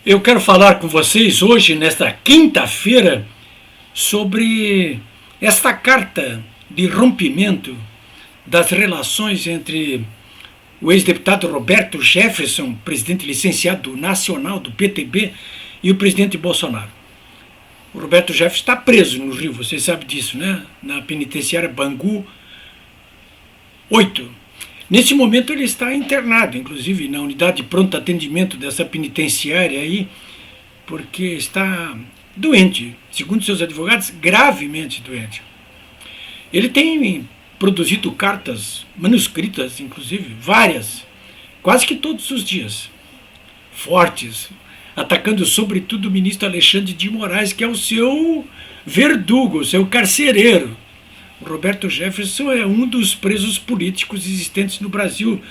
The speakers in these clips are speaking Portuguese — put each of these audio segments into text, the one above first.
Eu quero falar com vocês hoje, nesta quinta-feira, sobre esta carta de rompimento das relações entre o ex-deputado Roberto Jefferson, presidente licenciado nacional do PTB, e o presidente Bolsonaro. O Roberto Jefferson está preso no Rio, vocês sabem disso, né? Na penitenciária Bangu 8. Nesse momento ele está internado, inclusive na unidade de pronto atendimento dessa penitenciária aí, porque está doente, segundo seus advogados, gravemente doente. Ele tem produzido cartas manuscritas, inclusive, várias, quase que todos os dias, fortes, atacando sobretudo o ministro Alexandre de Moraes, que é o seu verdugo, o seu carcereiro. O Roberto Jefferson é um dos presos políticos existentes no Brasil,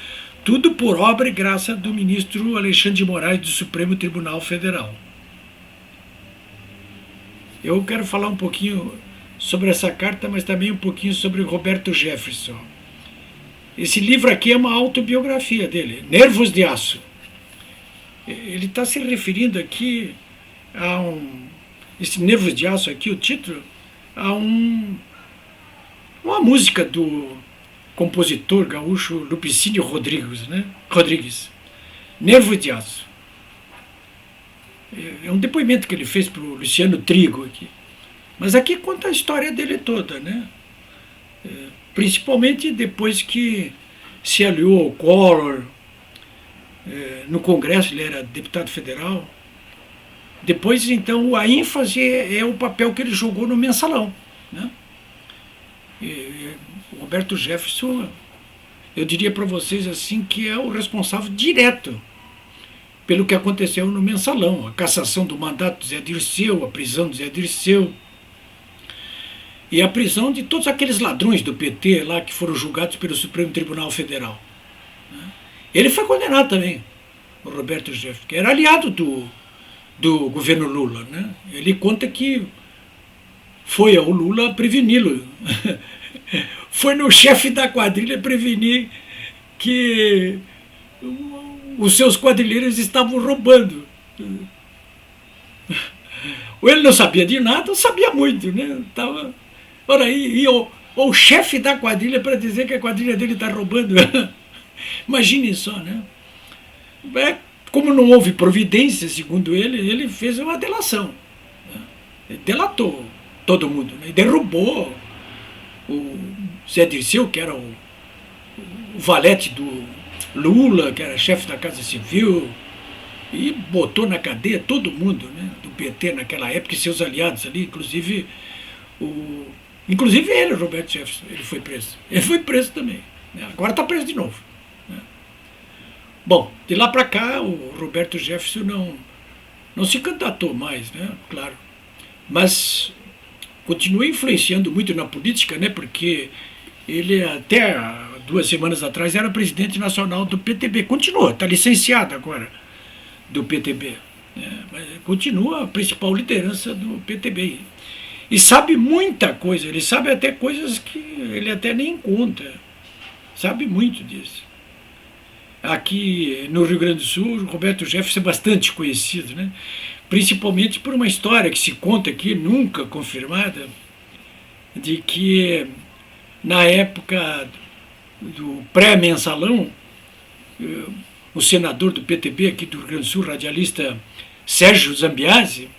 tudo por obra e graça do ministro Alexandre de Moraes do Supremo Tribunal Federal. Eu quero falar um pouquinho sobre essa carta, mas também um pouquinho sobre o Roberto Jefferson. Esse livro aqui é uma autobiografia dele, Nervos de Aço. Ele está se referindo aqui a esse Nervos de Aço aqui, o título, a uma música do compositor gaúcho Lupicínio Rodrigues, né? Nervos de Aço. É um depoimento que ele fez para o Luciano Trigo aqui. Mas aqui conta a história dele toda, né? Principalmente depois que se aliou ao Collor, no Congresso ele era deputado federal. Depois, então, a ênfase é o papel que ele jogou no Mensalão, né? O Roberto Jefferson, eu diria para vocês assim, que é o responsável direto pelo que aconteceu no Mensalão, a cassação do mandato do Zé Dirceu, a prisão do Zé Dirceu e a prisão de todos aqueles ladrões do PT lá que foram julgados pelo Supremo Tribunal Federal. Ele foi condenado também, o Roberto Jefferson, que era aliado do governo Lula, né? Ele conta que foi ao Lula preveni-lo. Foi no chefe da quadrilha prevenir que os seus quadrilheiros estavam roubando. Ou ele não sabia de nada, ou sabia muito, né? Ora, e o chefe da quadrilha para dizer que a quadrilha dele está roubando. Imaginem só, né? Como não houve providência, segundo ele fez uma delação. Né? Ele delatou todo mundo, né? E derrubou o Zé Dirceu, que era o valete do Lula, que era chefe da Casa Civil, e botou na cadeia todo mundo, né, do PT naquela época e seus aliados ali, inclusive ele, Roberto Jefferson, ele foi preso. Ele foi preso também, né? Agora está preso de novo, né? Bom, de lá para cá o Roberto Jefferson não se candidatou mais, né, claro, mas continua influenciando muito na política, né, porque ele até 2 semanas atrás era presidente nacional do PTB, continua, está licenciado agora do PTB, né, mas continua a principal liderança do PTB. E sabe muita coisa, ele sabe até coisas que ele até nem conta, sabe muito disso. Aqui no Rio Grande do Sul, o Roberto Jefferson é bastante conhecido, né? Principalmente por uma história que se conta aqui, nunca confirmada, de que na época do pré-mensalão, o senador do PTB aqui do Rio Grande do Sul, radialista Sérgio Zambiase,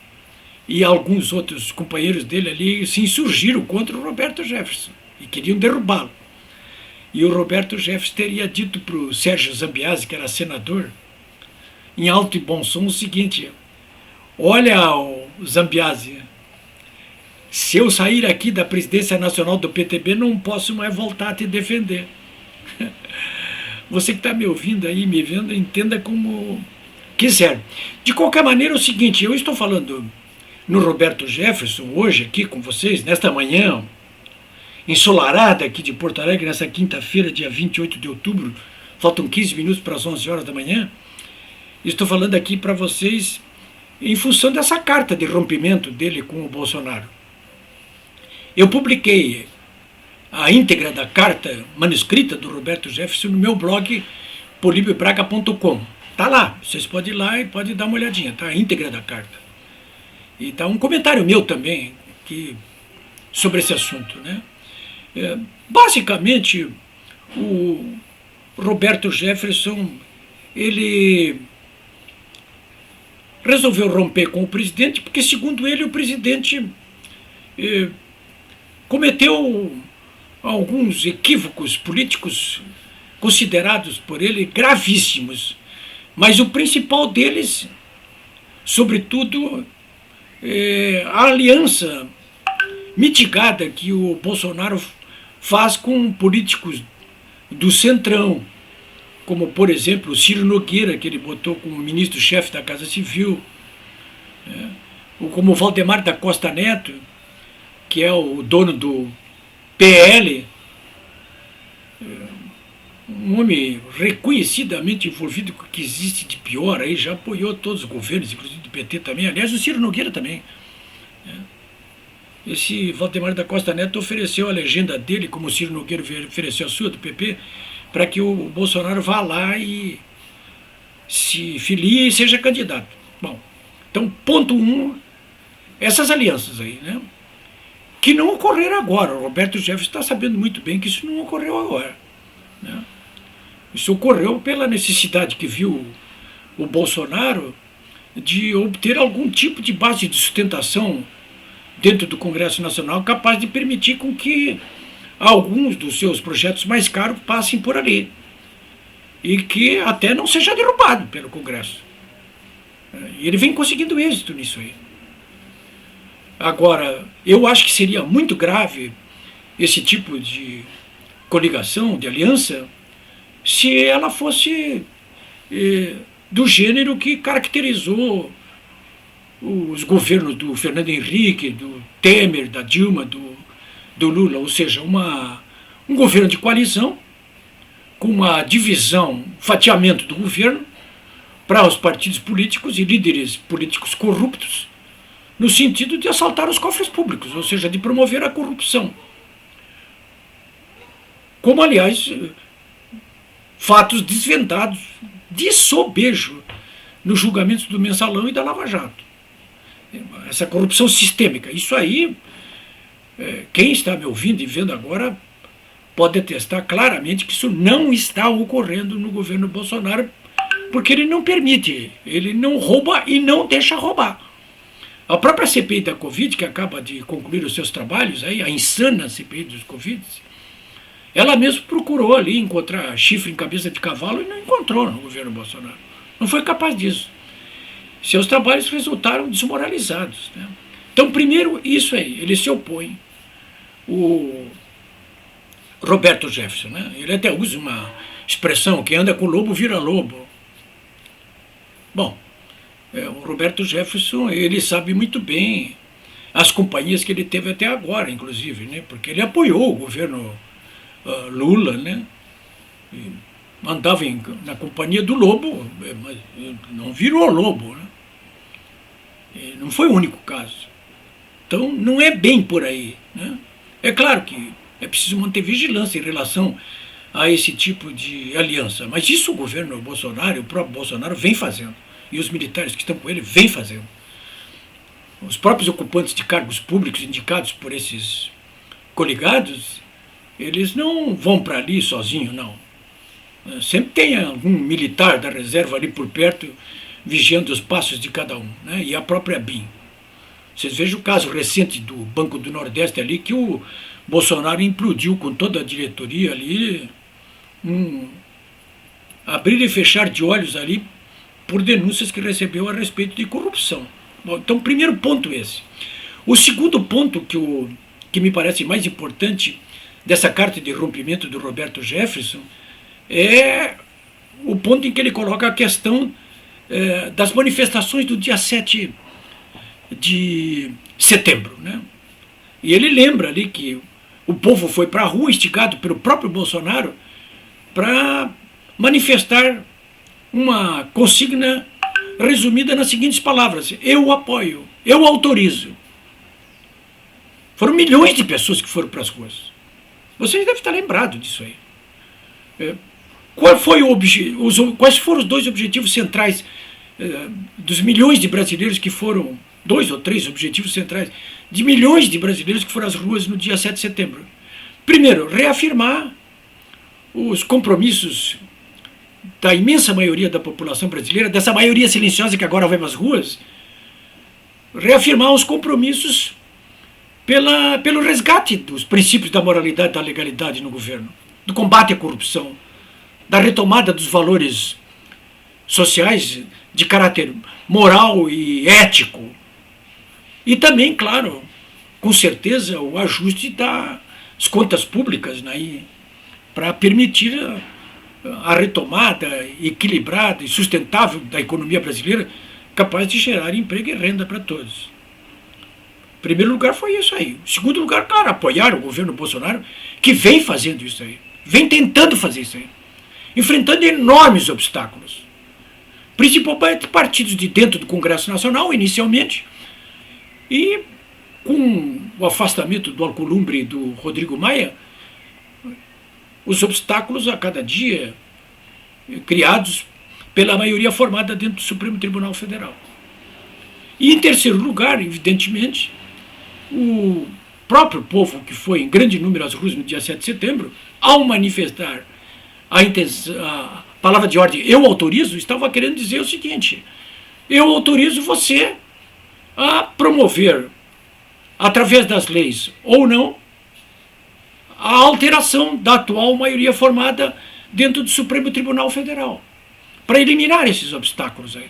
e alguns outros companheiros dele ali se insurgiram contra o Roberto Jefferson e queriam derrubá-lo. E o Roberto Jefferson teria dito para o Sérgio Zambiase, que era senador, em alto e bom som, o seguinte: olha, Zambiase, se eu sair aqui da presidência nacional do PTB, não posso mais voltar a te defender. Você que está me ouvindo aí, me vendo, entenda como quiser. De qualquer maneira, é o seguinte, eu estou falando no Roberto Jefferson hoje aqui com vocês, nesta manhã ensolarada aqui de Porto Alegre, nessa quinta-feira, dia 28 de outubro, faltam 15 minutos para as 11 horas da manhã. Estou falando aqui para vocês em função dessa carta de rompimento dele com o Bolsonaro. Eu publiquei a íntegra da carta manuscrita do Roberto Jefferson no meu blog polibiobraga.com. Tá lá, vocês podem ir lá e podem dar uma olhadinha, tá? A íntegra da carta. E tá um comentário meu também sobre esse assunto, né? Basicamente, o Roberto Jefferson, ele resolveu romper com o presidente, porque, segundo ele, o presidente cometeu alguns equívocos políticos considerados por ele gravíssimos. Mas o principal deles, sobretudo, a aliança mitigada que o Bolsonaro faz com políticos do Centrão, como, por exemplo, o Ciro Nogueira, que ele botou como ministro-chefe da Casa Civil, ou como o Valdemar da Costa Neto, que é o dono do PL, um homem reconhecidamente envolvido com o que existe de pior, aí já apoiou todos os governos, inclusive do PT também, aliás, o Ciro Nogueira também. Esse Valdemar da Costa Neto ofereceu a legenda dele, como o Ciro Nogueira ofereceu a sua, do PP, para que o Bolsonaro vá lá e se filie e seja candidato. Bom, então, ponto 1, essas alianças aí, né? Que não ocorreram agora. O Roberto Jefferson está sabendo muito bem que isso não ocorreu agora, né? Isso ocorreu pela necessidade que viu o Bolsonaro de obter algum tipo de base de sustentação dentro do Congresso Nacional capaz de permitir com que alguns dos seus projetos mais caros passem por ali e que até não seja derrubado pelo Congresso. E ele vem conseguindo êxito nisso aí. Agora, eu acho que seria muito grave esse tipo de coligação, de aliança, se ela fosse do gênero que caracterizou os governos do Fernando Henrique, do Temer, da Dilma, do Lula, ou seja, um governo de coalizão, com uma divisão, fatiamento do governo para os partidos políticos e líderes políticos corruptos, no sentido de assaltar os cofres públicos, ou seja, de promover a corrupção. Como, aliás, fatos desvendados de sobejo nos julgamentos do Mensalão e da Lava Jato. Essa corrupção sistêmica. Isso aí, quem está me ouvindo e vendo agora pode atestar claramente que isso não está ocorrendo no governo Bolsonaro, porque ele não permite, ele não rouba e não deixa roubar. A própria CPI da Covid, que acaba de concluir os seus trabalhos, aí, a insana CPI dos Covid, ela mesma procurou ali encontrar chifre em cabeça de cavalo e não encontrou no governo Bolsonaro. Não foi capaz disso. Seus trabalhos resultaram desmoralizados, né? Então, primeiro, isso aí, ele se opõe. O Roberto Jefferson, né? Ele até usa uma expressão, quem anda com lobo vira lobo. Bom, o Roberto Jefferson, ele sabe muito bem as companhias que ele teve até agora, inclusive, né? Porque ele apoiou o governo Lula, né? E andava na companhia do lobo, mas não virou lobo, né? E não foi o único caso. Então, não é bem por aí, né? É claro que é preciso manter vigilância em relação a esse tipo de aliança, mas isso o governo Bolsonaro, o próprio Bolsonaro, vem fazendo. E os militares que estão com ele vêm fazendo. Os próprios ocupantes de cargos públicos indicados por esses coligados, eles não vão para ali sozinhos, não. Sempre tem algum militar da reserva ali por perto, vigiando os passos de cada um, né? E a própria BIM. Vocês vejam o caso recente do Banco do Nordeste ali, que o Bolsonaro implodiu com toda a diretoria ali, abrir e fechar de olhos ali, por denúncias que recebeu a respeito de corrupção. Bom, então, primeiro ponto esse. O segundo ponto que me parece mais importante dessa carta de rompimento do Roberto Jefferson é o ponto em que ele coloca a questão das manifestações do dia 7 de setembro, né? E ele lembra ali que o povo foi para a rua, instigado pelo próprio Bolsonaro, para manifestar uma consigna resumida nas seguintes palavras: eu apoio, eu autorizo. Foram milhões de pessoas que foram para as ruas. Vocês devem estar lembrados disso aí. Quais foram os dois objetivos centrais dos milhões de brasileiros que foram, 2 ou 3 objetivos centrais, de milhões de brasileiros que foram às ruas no dia 7 de setembro? Primeiro, reafirmar os compromissos da imensa maioria da população brasileira, dessa maioria silenciosa que agora vai para as ruas, reafirmar os compromissos pelo resgate dos princípios da moralidade e da legalidade no governo, do combate à corrupção, da retomada dos valores sociais de caráter moral e ético. E também, claro, com certeza, o ajuste das contas públicas, né, para permitir a retomada equilibrada e sustentável da economia brasileira, capaz de gerar emprego e renda para todos. Em primeiro lugar foi isso aí. Em segundo lugar, claro, apoiar o governo Bolsonaro, que vem fazendo isso aí, vem tentando fazer isso aí, enfrentando enormes obstáculos, principalmente partidos de dentro do Congresso Nacional, inicialmente, e com o afastamento do Alcolumbre e do Rodrigo Maia, os obstáculos a cada dia criados pela maioria formada dentro do Supremo Tribunal Federal. E, em terceiro lugar, evidentemente, o próprio povo que foi em grande número às ruas no dia 7 de setembro, ao manifestar a palavra de ordem "eu autorizo", estava querendo dizer o seguinte: eu autorizo você a promover, através das leis ou não, a alteração da atual maioria formada dentro do Supremo Tribunal Federal, para eliminar esses obstáculos aí,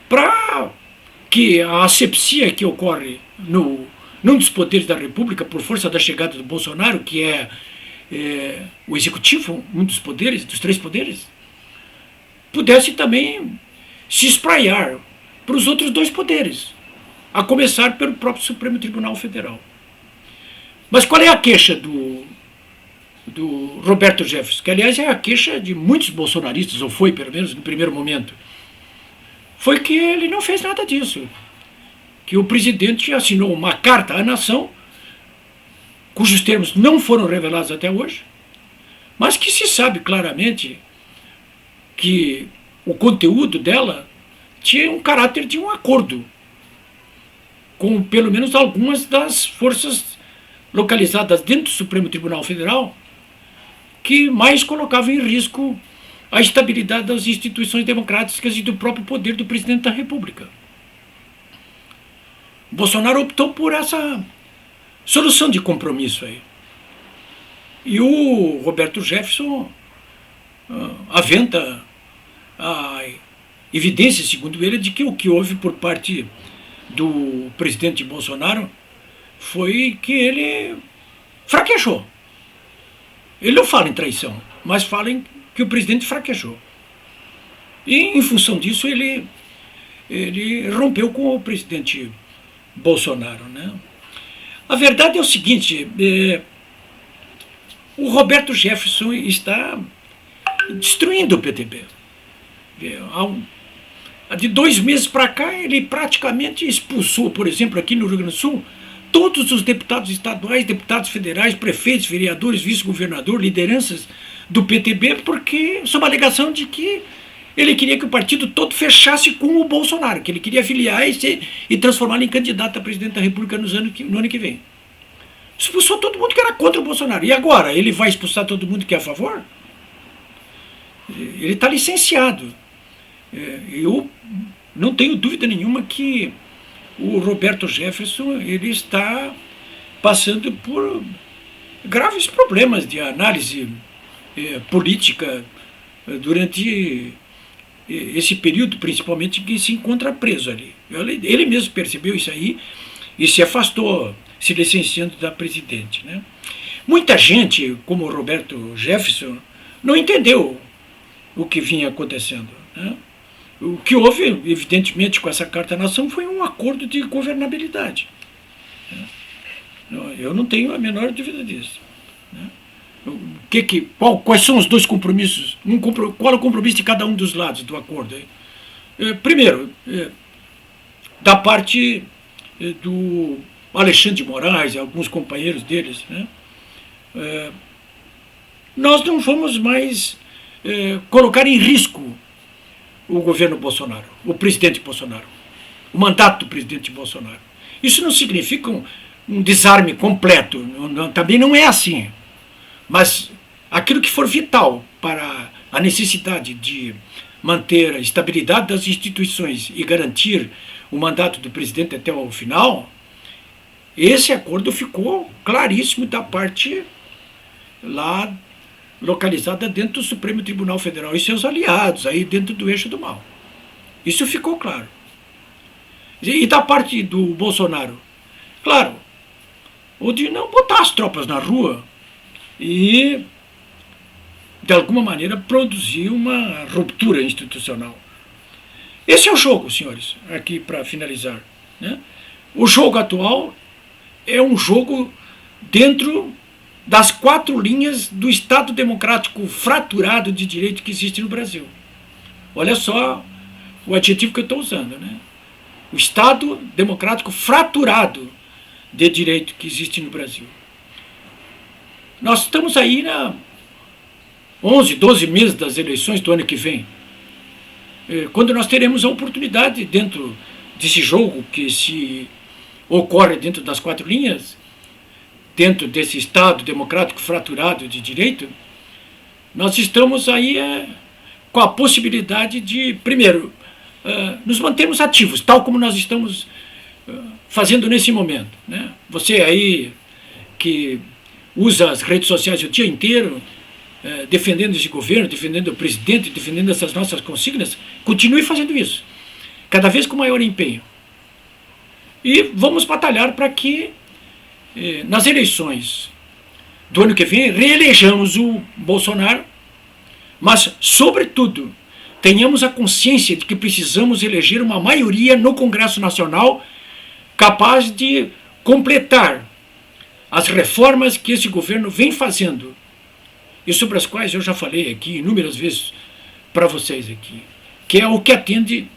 para que a asepsia que ocorre num dos poderes da República, por força da chegada do Bolsonaro, que é o executivo, um dos poderes, dos 3 poderes, pudesse também se espraiar para os outros 2 poderes, a começar pelo próprio Supremo Tribunal Federal. Mas qual é a queixa do Roberto Jefferson? Que, aliás, é a queixa de muitos bolsonaristas, ou foi, pelo menos, no primeiro momento. Foi que ele não fez nada disso. Que o presidente assinou uma carta à nação, cujos termos não foram revelados até hoje, mas que se sabe claramente que o conteúdo dela tinha um caráter de um acordo com pelo menos algumas das forças localizadas dentro do Supremo Tribunal Federal, que mais colocavam em risco a estabilidade das instituições democráticas e do próprio poder do presidente da República. Bolsonaro optou por essa solução de compromisso aí. E o Roberto Jefferson aventa a evidência, segundo ele, de que o que houve por parte do presidente Bolsonaro foi que ele fraquejou. Ele não fala em traição, mas fala em que o presidente fraquejou. E, em função disso, ele rompeu com o presidente Bolsonaro, né? A verdade é o seguinte: o Roberto Jefferson está destruindo o PTB. De 2 meses para cá, ele praticamente expulsou, por exemplo, aqui no Rio Grande do Sul, todos os deputados estaduais, deputados federais, prefeitos, vereadores, vice-governador, lideranças do PTB, porque sob a alegação de que ele queria que o partido todo fechasse com o Bolsonaro, que ele queria filiar e transformá-lo em candidato a presidente da República no ano que vem. Expulsou todo mundo que era contra o Bolsonaro. E agora, ele vai expulsar todo mundo que é a favor? Ele está licenciado. Eu não tenho dúvida nenhuma que o Roberto Jefferson ele está passando por graves problemas de análise política durante esse período, principalmente, que se encontra preso ali. Ele mesmo percebeu isso aí e se afastou, se licenciando da presidente, né? Muita gente, como o Roberto Jefferson, não entendeu o que vinha acontecendo, né? O que houve, evidentemente, com essa Carta à Nação foi um acordo de governabilidade. Eu não tenho a menor dúvida disso. Quais são os 2 compromissos? Qual é o compromisso de cada um dos lados do acordo? Primeiro, da parte do Alexandre de Moraes e alguns companheiros deles, né? Nós não vamos mais colocar em risco o governo Bolsonaro, o presidente Bolsonaro, o mandato do presidente Bolsonaro. Isso não significa um desarme completo, também não é assim. Mas aquilo que for vital para a necessidade de manter a estabilidade das instituições e garantir o mandato do presidente até o final, esse acordo ficou claríssimo da parte lá localizada dentro do Supremo Tribunal Federal e seus aliados, aí dentro do eixo do mal. Isso ficou claro. E da parte do Bolsonaro, claro, o de não botar as tropas na rua e, de alguma maneira, produzir uma ruptura institucional. Esse é o jogo, senhores, aqui para finalizar, né? O jogo atual é um jogo dentro das 4 linhas do Estado democrático fraturado de direito que existe no Brasil. Olha só o adjetivo que eu estou usando, né? O Estado democrático fraturado de direito que existe no Brasil. Nós estamos aí na 11, 12 meses das eleições do ano que vem, quando nós teremos a oportunidade, dentro desse jogo que se ocorre dentro das 4 linhas, dentro desse Estado democrático fraturado de direito, nós estamos aí com a possibilidade de, primeiro, nos mantermos ativos, tal como nós estamos fazendo nesse momento, né? Você aí que usa as redes sociais o dia inteiro, defendendo esse governo, defendendo o presidente, defendendo essas nossas consignas, continue fazendo isso, cada vez com maior empenho. E vamos batalhar para que, nas eleições do ano que vem, reelejamos o Bolsonaro, mas, sobretudo, tenhamos a consciência de que precisamos eleger uma maioria no Congresso Nacional capaz de completar as reformas que esse governo vem fazendo e sobre as quais eu já falei aqui inúmeras vezes para vocês aqui, que é o que atende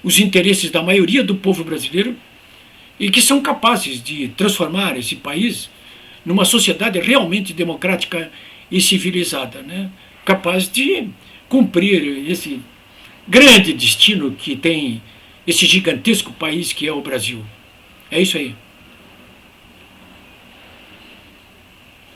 os interesses da maioria do povo brasileiro e que são capazes de transformar esse país numa sociedade realmente democrática e civilizada, né? Capaz de cumprir esse grande destino que tem esse gigantesco país que é o Brasil. É isso aí.